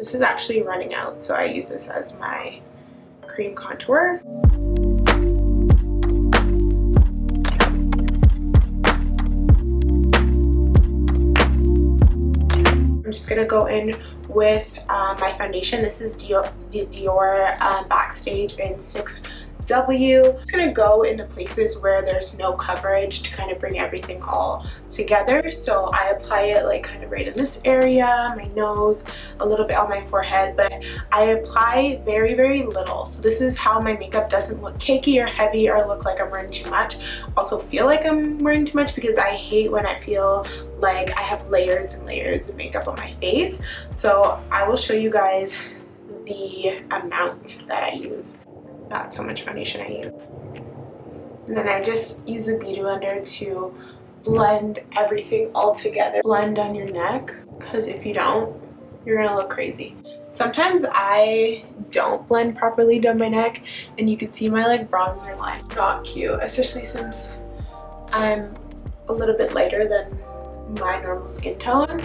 This is actually running out, so I use this as my cream contour. I'm just gonna go in with my foundation. This is the Dior Backstage in 6W. It's gonna go in the places where there's no coverage to kind of bring everything all together. So I apply it like kind of right in this area, my nose, a little bit on my forehead, but I apply very, very little. So this is how my makeup doesn't look cakey or heavy or look like I'm wearing too much. Also feel like I'm wearing too much, because I hate when I feel like I have layers and layers of makeup on my face. So I will show you guys the amount that I use. That's how much foundation I use. And then I just use a beauty blender to blend everything all together. Blend on your neck, because if you don't, you're gonna look crazy. Sometimes I don't blend properly down my neck, and you can see my like bronzer line. Not cute, especially since I'm a little bit lighter than my normal skin tone.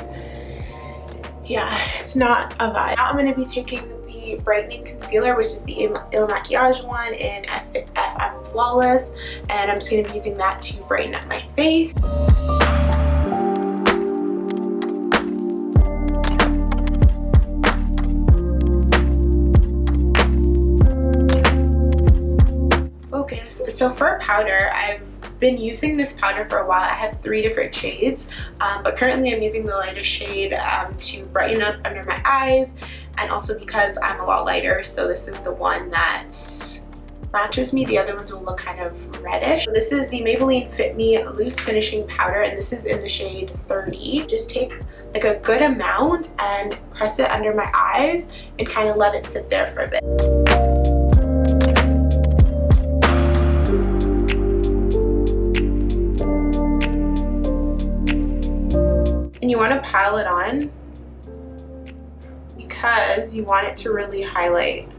Yeah, it's not a vibe. Now I'm going to be taking the brightening concealer, which is the Il Makiage one in FM Flawless, and I'm just going to be using that to brighten up my face. Focus. So for powder, I've been using this powder for a while. I have 3 different shades, but currently I'm using the lightest shade to brighten up under my eyes, and also because I'm a lot lighter, so this is the one that matches me. The other ones will look kind of reddish. So this is the Maybelline Fit Me Loose Finishing Powder, and this is in the shade 30. Just take like a good amount and press it under my eyes and kind of let it sit there for a bit. And you want to pile it on because you want it to really highlight.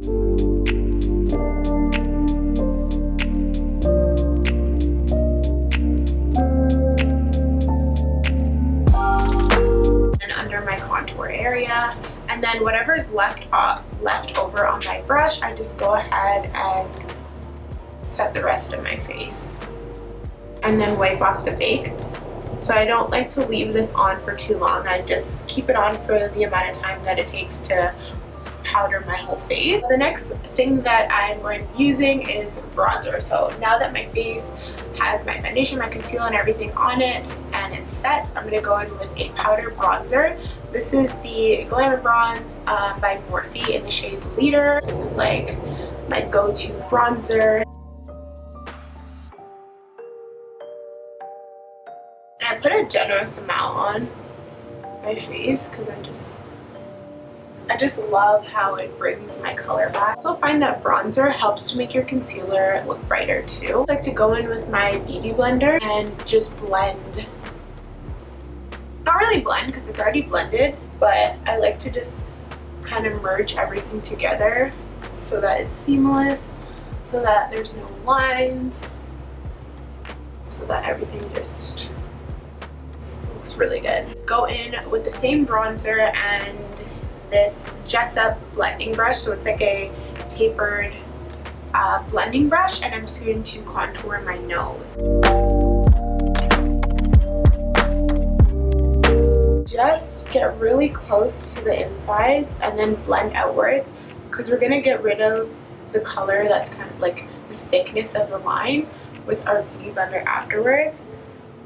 And under my contour area, and then whatever's left over on my brush, I just go ahead and set the rest of my face, and then wipe off the bake. So I don't like to leave this on for too long. I just keep it on for the amount of time that it takes to powder my whole face. The next thing that I'm going to be using is bronzer. So now that my face has my foundation, my concealer, and everything on it, and it's set, I'm going to go in with a powder bronzer. This is the Glamour Bronze by Morphe in the shade Leader. This is like my go-to bronzer. I put a generous amount on my face because I just love how it brings my color back. I also find that bronzer helps to make your concealer look brighter too. I like to go in with my beauty blender and just blend. Not really blend because it's already blended, but I like to just kind of merge everything together so that it's seamless, so that there's no lines, so that everything just looks really good. Just go in with the same bronzer and this Jessup blending brush. So it's like a tapered blending brush, and I'm just going to contour my nose. Just get really close to the insides and then blend outwards, because we're going to get rid of the color that's kind of like the thickness of the line with our beauty blender afterwards.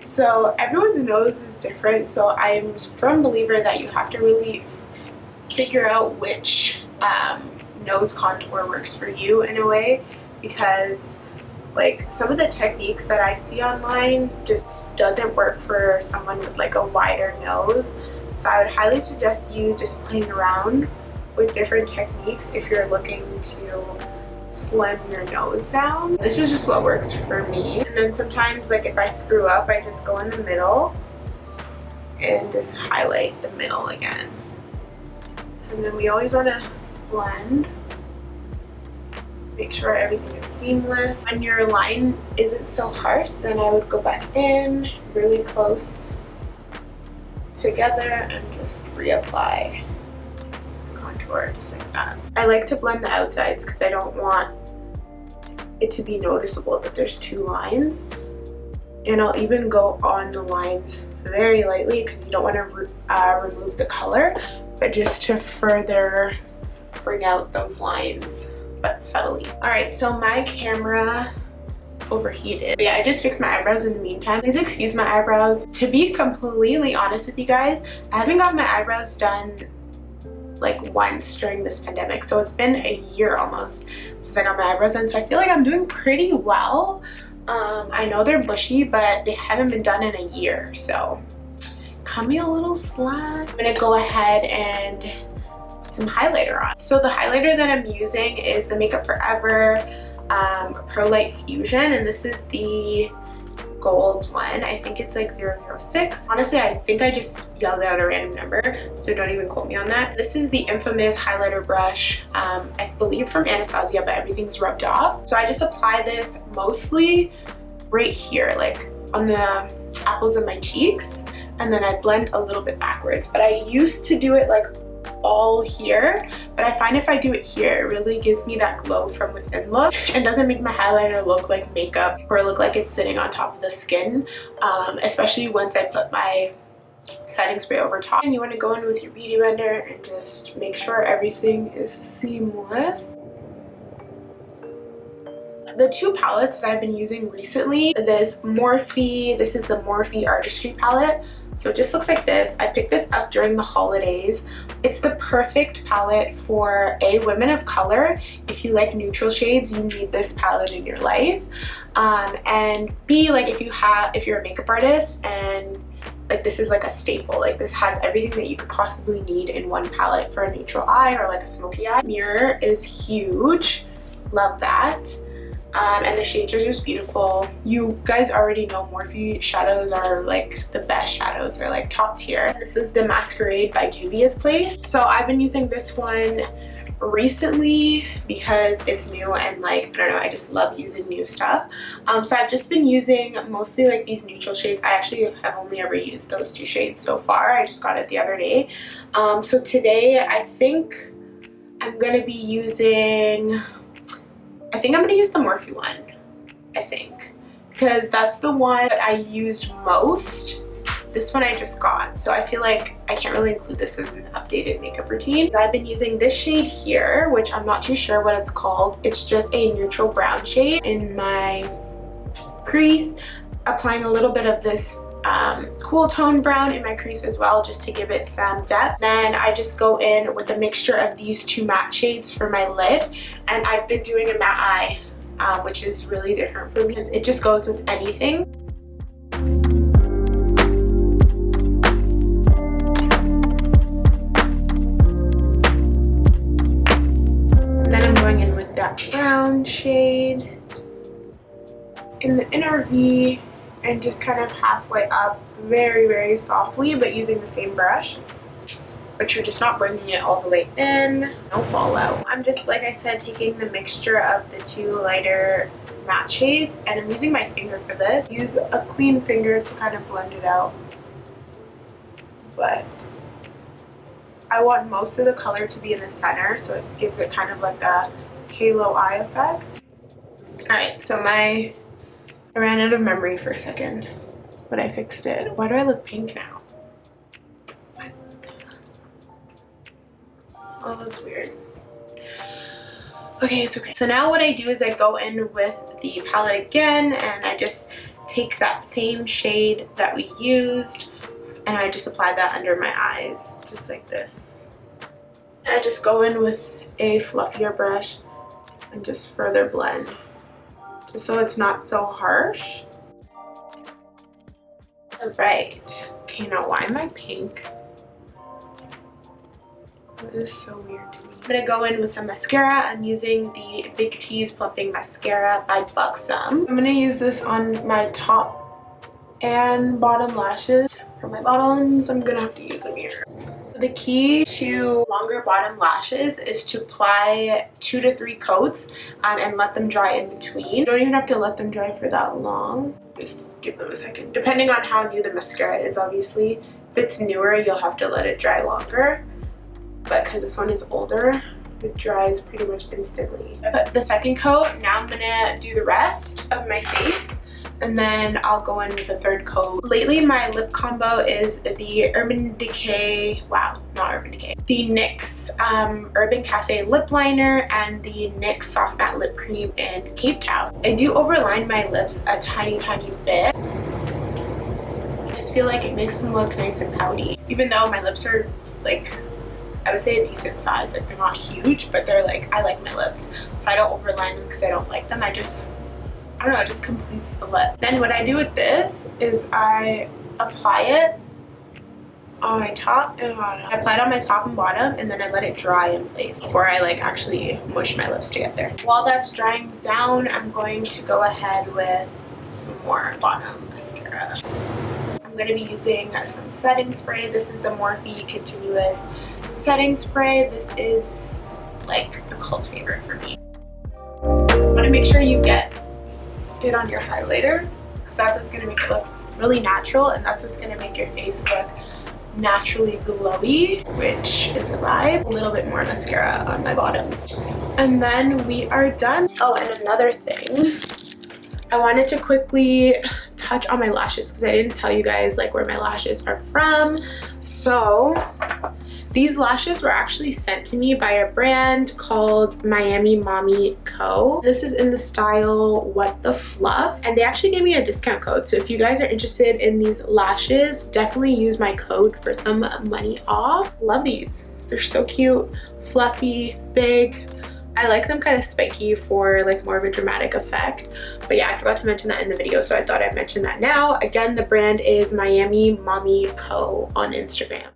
So everyone's nose is different, so I'm a firm believer that you have to really figure out which nose contour works for you in a way, because like some of the techniques that I see online just doesn't work for someone with like a wider nose. So I would highly suggest you just playing around with different techniques if you're looking to slim your nose down. This is just what works for me. And then sometimes, like if I screw up, I just go in the middle and just highlight the middle again. And then we always want to blend, make sure everything is seamless. When your line isn't so harsh, then I would go back in really close together and just reapply the contour. contour just like that. I like to blend the outsides because I don't want it to be noticeable that there's two lines. And I'll even go on the lines very lightly because you don't want to remove the color, but just to further bring out those lines, but subtly. All right, so my camera overheated. But yeah, I just fixed my eyebrows in the meantime. Please excuse my eyebrows. To be completely honest with you guys, I haven't got my eyebrows done like once during this pandemic. So it's been a year almost since I got my eyebrows done. So I feel like I'm doing pretty well. I know they're bushy, but they haven't been done in a year. So cut me a little slack. I'm gonna go ahead and put some highlighter on. So the highlighter that I'm using is the Makeup Forever Pro Light Fusion, and this is the gold one. I think it's like 006. Honestly, I think I just yelled out a random number, so don't even quote me on that. This is the infamous highlighter brush, I believe from Anastasia, but everything's rubbed off. So I just apply this mostly right here, like on the apples of my cheeks, and then I blend a little bit backwards. But I used to do it like all here, but I find if I do it here, it really gives me that glow from within look and doesn't make my highlighter look like makeup or look like it's sitting on top of the skin, especially once I put my setting spray over top. And you want to go in with your beauty blender and just make sure everything is seamless. The two palettes that I've been using recently, this is the Morphe Artistry palette. So it just looks like this. I picked this up during the holidays. It's the perfect palette for women of color. If you like neutral shades, you need this palette in your life. And B, like if you're a makeup artist and like this is like a staple, like this has everything that you could possibly need in one palette for a neutral eye or like a smoky eye. Mirror is huge, love that. And the shades are just beautiful. You guys already know Morphe shadows are like the best shadows. They're like top tier. This is the Masquerade by Juvia's Place. So I've been using this one recently because it's new and like, I don't know, I just love using new stuff. So I've just been using mostly like these neutral shades. I actually have only ever used those two shades so far. I just got it the other day. So today I think I'm gonna be using, I'm gonna use the Morphe one, I think, because that's the one that I used most. This one I just got, so I feel like I can't really include this as an updated makeup routine. So I've been using this shade here, which I'm not too sure what it's called. It's just a neutral brown shade in my crease, applying a little bit of this cool tone brown in my crease as well, just to give it some depth. Then I just go in with a mixture of these two matte shades for my lid, and I've been doing a matte eye, which is really different for me because it just goes with anything. And then I'm going in with that brown shade in the inner V and just kind of halfway up very, very softly, but using the same brush. But you're just not bringing it all the way in. No fallout. I'm just, like I said, taking the mixture of the two lighter matte shades, and I'm using my finger for this. Use a clean finger to kind of blend it out. But I want most of the color to be in the center, so it gives it kind of like a halo eye effect. Alright, so I ran out of memory for a second, but I fixed it. Why do I look pink now? What? Oh, that's weird. Okay, it's okay. So now what I do is I go in with the palette again, and I just take that same shade that we used, and I just apply that under my eyes, just like this. I just go in with a fluffier brush and just further blend, just so it's not so harsh. Alright, okay, now why am I pink? This is so weird to me. I'm gonna go in with some mascara. I'm using the Big T's Plumping Mascara by Buxom. I'm gonna use this on my top and bottom lashes. For my bottoms, I'm gonna have to use a mirror. The key to longer bottom lashes is to apply 2 to 3 coats and let them dry in between. You don't even have to let them dry for that long. Just give them a second. Depending on how new the mascara is, obviously. If it's newer, you'll have to let it dry longer. but because this one is older, it dries pretty much instantly. I put the second coat. Now I'm gonna do the rest of my face, and then I'll go in with a third coat. Lately, my lip combo is the Urban Decay, wow, not Urban Decay, the NYX Urban Cafe lip liner and the NYX Soft Matte Lip Cream in Cape Town. I do overline my lips a tiny bit. I just feel like it makes them look nice and pouty. Even though my lips are like, I would say a decent size, like they're not huge, but they're like, I like my lips. So I don't overline them because I don't like them. I don't know, it just completes the lip. Then what I do with this is I apply it on my top and bottom. I apply it on my top and bottom, and then I let it dry in place before I like actually mush my lips together. While that's drying down, I'm going to go ahead with some more bottom mascara. I'm going to be using some setting spray. This is the Morphe Continuous Setting Spray. This is like a cult favorite for me. You want to make sure you get it on your highlighter, because that's what's going to make it look really natural, and that's what's going to make your face look naturally glowy, which is a vibe. A little bit more mascara on my bottoms, and then we are done. Oh, and another thing, I wanted to quickly touch on my lashes because I didn't tell you guys like where my lashes are from. So these lashes were actually sent to me by a brand called Mami Co. This is in the style What the Fluff, and they actually gave me a discount code. So if you guys are interested in these lashes, definitely use my code for some money off. Love these. They're so cute, fluffy, big. I like them kind of spiky for like more of a dramatic effect. But yeah, I forgot to mention that in the video, so I thought I'd mention that now. Again, the brand is Mami Co on Instagram.